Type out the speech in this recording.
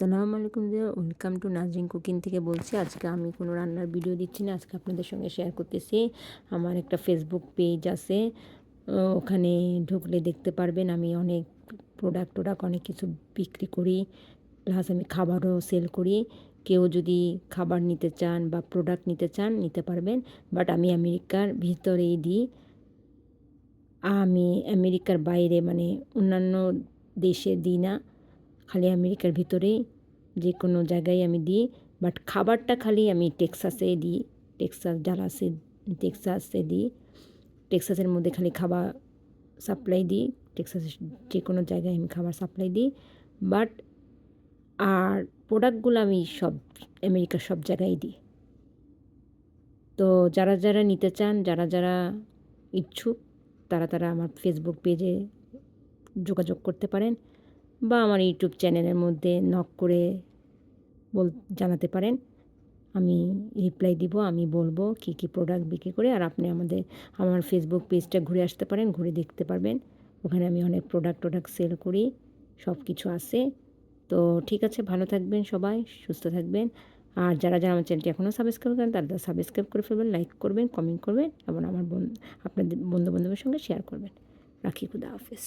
আসসালামু আলাইকুম dear, welcome to Nazrin cooking থেকে বলছি। আজকে আমি কোনো রান্নার ভিডিও দিচ্ছি না, আজকে আপনাদের সঙ্গে শেয়ার করতেছি। আমার একটা ফেসবুক পেজ আছে, ওখানে ঢুকলে দেখতে পারবেন আমি অনেক প্রোডাক্ট অনেক কিছু বিক্রি করি, প্লাস আমি খাবারও সেল করি। কেউ যদি খাবার নিতে চান বা প্রোডাক্ট নিতে চান নিতে পারবেন, বাট আমি আমেরিকার ভিতরেই দিই। আমি আমেরিকার বাইরে মানে অন্যান্য দেশে দিই না, খালি আমেরিকার ভিতরেই যে কোনো জায়গায় আমি দিই। বাট খাবারটা খালি আমি টেক্সাসে দিই, টেক্সাসে দিই। টেক্সাসের মধ্যে খালি খাবার সাপ্লাই দিই, টেক্সাসের যে কোনো জায়গায় আমি খাবার সাপ্লাই দিই। বাট আর প্রোডাক্টগুলো আমি সব আমেরিকার সব জায়গায় দিই। তো যারা যারা নিতে চান, যারা যারা ইচ্ছুক, তারা আমার ফেসবুক পেজে যোগাযোগ করতে পারেন বা আমার ইউটিউব চ্যানেলের মধ্যে নক করে জানাতে পারেন। আমি রিপ্লাই দিব, আমি বলবো কী কী প্রোডাক্ট বিক্রি করে। আর আপনি আমার ফেসবুক পেজটা ঘুরে আসতে পারেন, ঘুরে দেখতে পারবেন। ওখানে আমি অনেক প্রোডাক্ট সেল করি, সব কিছু আছে। তো ঠিক আছে, ভালো থাকবেন সবাই, সুস্থ থাকবেন। আর যারা যারা আমার চ্যানেলটি এখনও সাবস্ক্রাইব করেন তারা সাবস্ক্রাইব করে ফেলবেন, লাইক করবেন, কমেন্ট করবেন এবং আপনাদের বন্ধু বান্ধবের সঙ্গে শেয়ার করবেন। রাখি, খুদা হাফেজ।